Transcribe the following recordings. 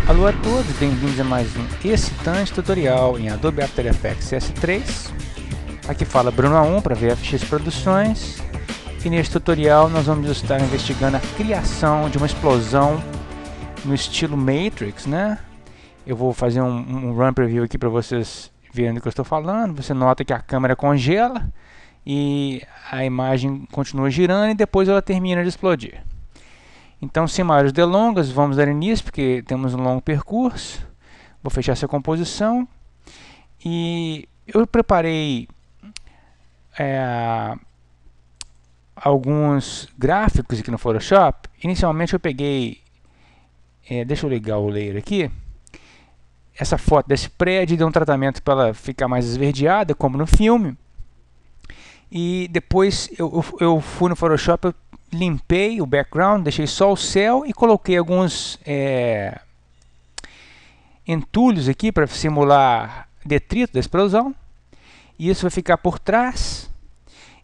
Alô a todos, bem-vindos a mais um excitante tutorial em Adobe After Effects CS3. Aqui fala Bruno A1 para VFX Produções, e neste tutorial nós vamos estar investigando a criação de uma explosão no estilo Matrix, né? Eu vou fazer um run preview aqui para vocês verem do que eu estou falando. Você nota que a câmera congela e a imagem continua girando e depois ela termina de explodir. Então, sem maiores delongas, vamos dar início, porque temos um longo percurso. Vou fechar essa composição. E eu preparei alguns gráficos aqui no Photoshop. Inicialmente eu peguei, deixa eu ligar o layer aqui, essa foto desse prédio, dei um tratamento para ela ficar mais esverdeada, como no filme. E depois eu fui no Photoshop, eu limpei o background, deixei só o céu e coloquei alguns entulhos aqui para simular detrito da explosão. E isso vai ficar por trás.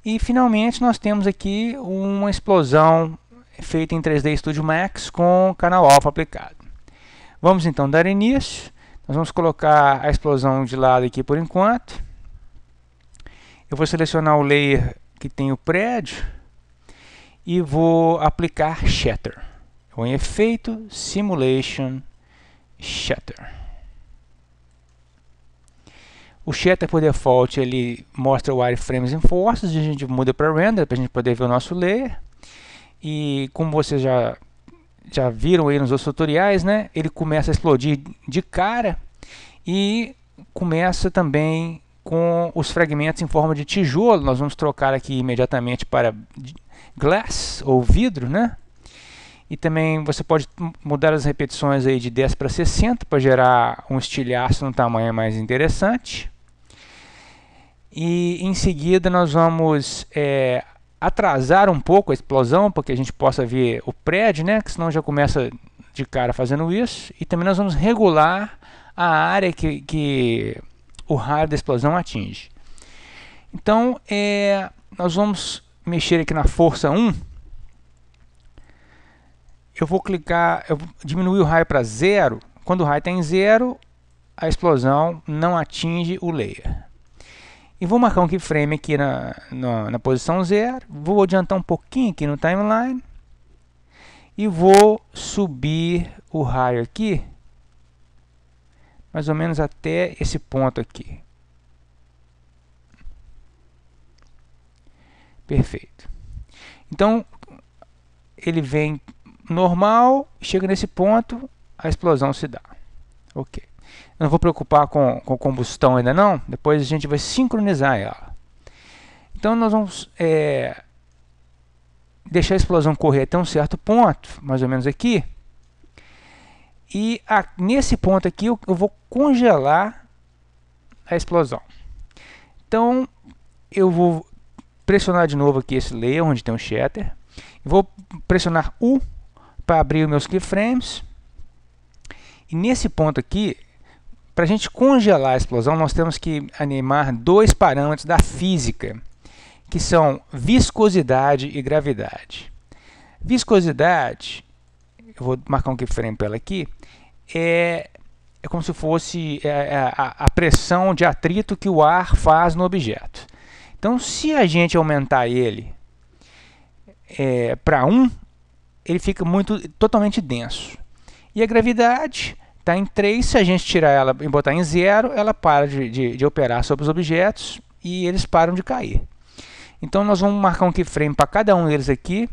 E finalmente nós temos aqui uma explosão feita em 3D Studio Max com canal alfa aplicado. Vamos então dar início. Nós vamos colocar a explosão de lado aqui por enquanto. Eu vou selecionar o layer que tem o prédio e vou aplicar Shatter. Vou em Efeito, Simulation, Shatter. O Shatter, por default, ele mostra o Wireframes in Forces. A gente muda para Render para a gente poder ver o nosso layer. E como vocês já viram aí nos outros tutoriais, né, ele começa a explodir de cara e começa também com os fragmentos em forma de tijolo. Nós vamos trocar aqui imediatamente para glass ou vidro, né? E também você pode mudar as repetições aí de 10 para 60 para gerar um estilhaço no tamanho mais interessante. E em seguida nós vamos atrasar um pouco a explosão para que a gente possa ver o prédio, né? Que senão já começa de cara fazendo isso. E também nós vamos regular a área que o raio da explosão atinge. Então nós vamos mexer aqui na força 1. Eu vou clicar, eu vou diminuir o raio para 0. Quando o raio está em 0, a explosão não atinge o layer. E vou marcar um keyframe aqui na posição 0. Vou adiantar um pouquinho aqui no timeline. E vou subir o raio aqui, mais ou menos até esse ponto aqui. Perfeito. Então, ele vem normal, chega nesse ponto, a explosão se dá. Ok. Eu não vou preocupar com combustão ainda não, depois a gente vai sincronizar ela. Então nós vamos deixar a explosão correr até um certo ponto, mais ou menos aqui. E nesse ponto aqui eu vou congelar a explosão. Então eu vou pressionar de novo aqui esse layer onde tem o shatter. Vou pressionar U para abrir os meus keyframes. E nesse ponto aqui, para a gente congelar a explosão, nós temos que animar dois parâmetros da física, que são viscosidade e gravidade. Viscosidade, eu vou marcar um keyframe para ela aqui, é como se fosse a pressão de atrito que o ar faz no objeto. Então, se a gente aumentar ele para 1, ele fica totalmente denso. E a gravidade está em 3, se a gente tirar ela e botar em 0, ela para de operar sobre os objetos e eles param de cair. Então nós vamos marcar um keyframe para cada um deles aqui.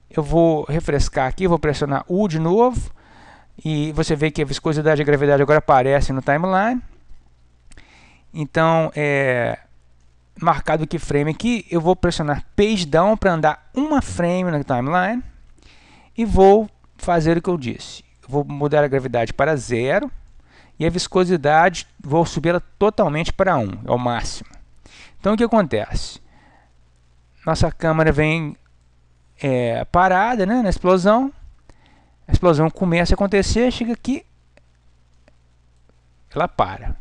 Eu vou refrescar aqui, vou pressionar U de novo. E você vê que a viscosidade e a gravidade agora aparecem no timeline. Então, marcado o keyframe aqui, eu vou pressionar Page Down para andar uma frame na timeline. E vou fazer o que eu disse. Eu vou mudar a gravidade para 0. E a viscosidade, vou subir ela totalmente para 1, é o máximo. Então o que acontece? Nossa câmera vem parada, né, na explosão. A explosão começa a acontecer, chega aqui, ela para.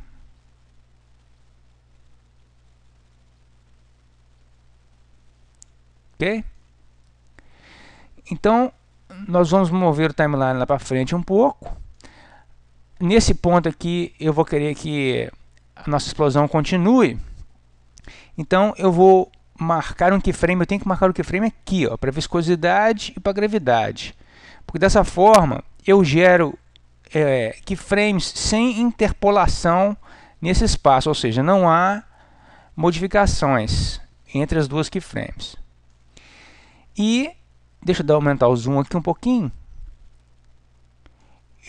Ok? Então, nós vamos mover o timeline lá para frente um pouco. nesse ponto aqui eu vou querer que a nossa explosão continue. Então eu vou marcar um keyframe, eu tenho que marcar o keyframe aqui, para viscosidade e para gravidade. Porque dessa forma eu gero keyframes sem interpolação nesse espaço, ou seja, não há modificações entre as duas keyframes. E deixa eu aumentar o zoom aqui um pouquinho.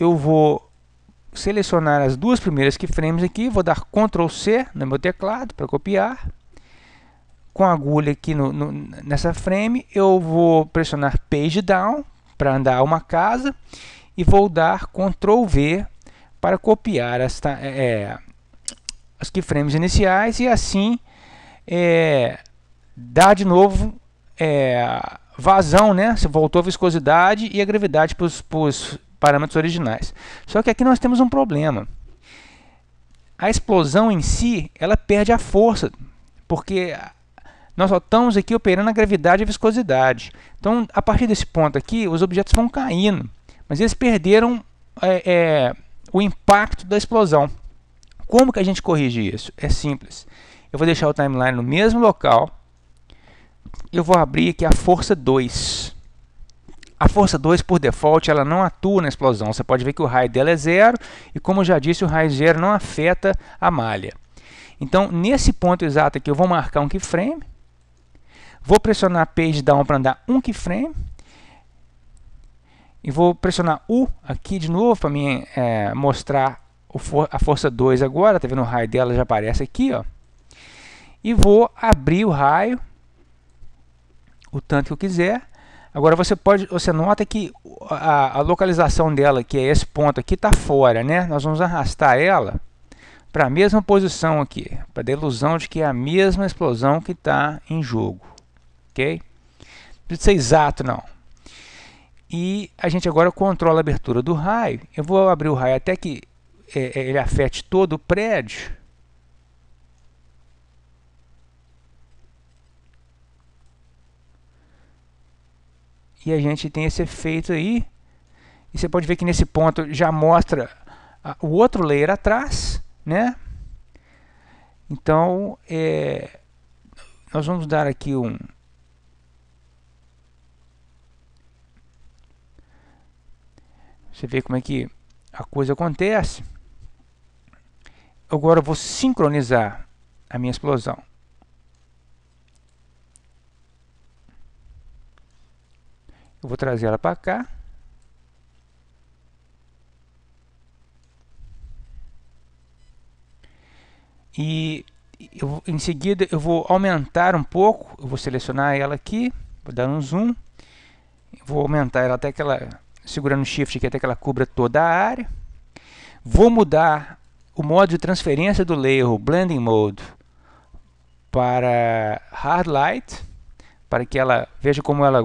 Eu vou selecionar as duas primeiras keyframes aqui, vou dar Ctrl C no meu teclado para copiar. Com a agulha aqui nessa frame, eu vou pressionar Page Down para andar uma casa e vou dar Ctrl V para copiar as keyframes iniciais e assim dar de novo vazão, né? Se voltou a viscosidade e a gravidade para os parâmetros originais. Só que aqui nós temos um problema. A explosão em si, ela perde a força, porque nós só estamos aqui operando a gravidade e a viscosidade. Então, a partir desse ponto aqui, os objetos vão caindo, mas eles perderam o impacto da explosão. Como que a gente corrige isso? É simples. Eu vou deixar o timeline no mesmo local. Eu vou abrir aqui a força 2. A força 2, por default, ela não atua na explosão. Você pode ver que o raio dela é 0, e como eu já disse, o raio 0 não afeta a malha. Então, nesse ponto exato aqui, eu vou marcar um keyframe. Vou pressionar Page Down para andar um keyframe. E vou pressionar U aqui de novo para mim mostrar a força 2 agora. Tá vendo, o raio dela já aparece aqui, ó. E vou abrir o raio o tanto que eu quiser. Agora você nota que a localização dela, que é esse ponto aqui, está fora, né? Nós vamos arrastar ela para a mesma posição aqui, para dar a ilusão de que é a mesma explosão que está em jogo, ok? Não precisa ser exato, não. E a gente agora controla a abertura do raio. Eu vou abrir o raio até que ele afete todo o prédio. E a gente tem esse efeito aí. E você pode ver que nesse ponto já mostra o outro layer atrás, né? Então, nós vamos dar aqui você vê como é que a coisa acontece. Agora eu vou sincronizar a minha explosão. Eu vou trazer ela para cá. E em seguida eu vou aumentar um pouco. Eu vou selecionar ela aqui, vou dar um zoom. Vou aumentar ela até que ela, segurando o Shift aqui até que ela cubra toda a área. Vou mudar o modo de transferência do layer, o Blending Mode, para Hard Light, para que ela veja como ela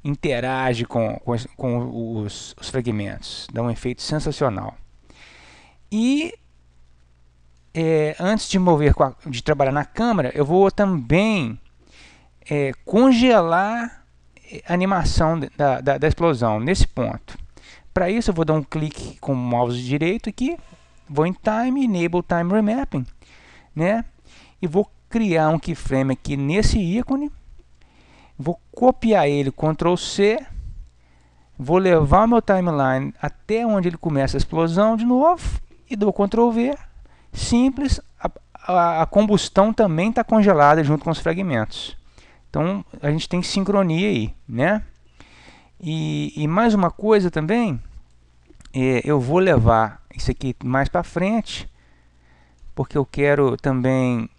interage com os fragmentos. Dá um efeito sensacional. E antes de trabalhar na câmera, eu vou também congelar a animação da explosão nesse ponto. Para isso eu vou dar um clique com o mouse direito aqui, vou em Time, Enable Time Remapping, né? E vou criar um keyframe aqui nesse ícone. Vou copiar ele, Ctrl C, vou levar o meu timeline até onde ele começa a explosão de novo e dou Ctrl V. Simples, a combustão também está congelada junto com os fragmentos. Então a gente tem sincronia aí, né? E mais uma coisa também, eu vou levar isso aqui mais para frente, porque eu quero também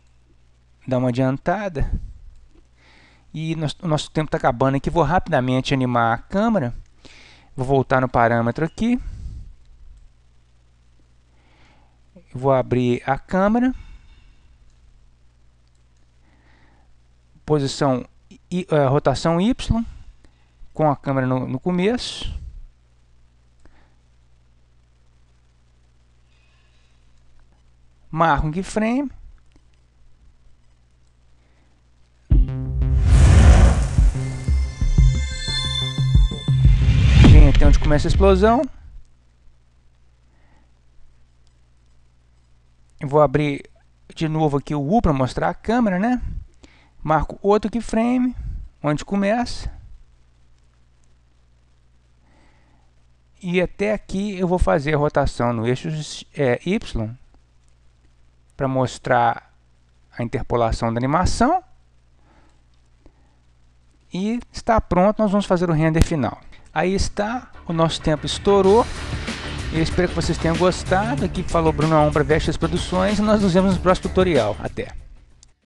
dar uma adiantada. E o nosso tempo está acabando aqui. Vou rapidamente animar a câmera. Vou voltar no parâmetro aqui. Vou abrir a câmera. Posição rotação Y. Com a câmera no começo. Marco um keyframe. Até onde começa a explosão. Eu vou abrir de novo aqui o U para mostrar a câmera, né? Marco outro keyframe, onde começa. E até aqui eu vou fazer a rotação no eixo Y para mostrar a interpolação da animação. E está pronto, nós vamos fazer o render final. Aí está, o nosso tempo estourou. Eu espero que vocês tenham gostado. Aqui falou Bruno Aon para VX Produções e nós nos vemos no próximo tutorial. Até!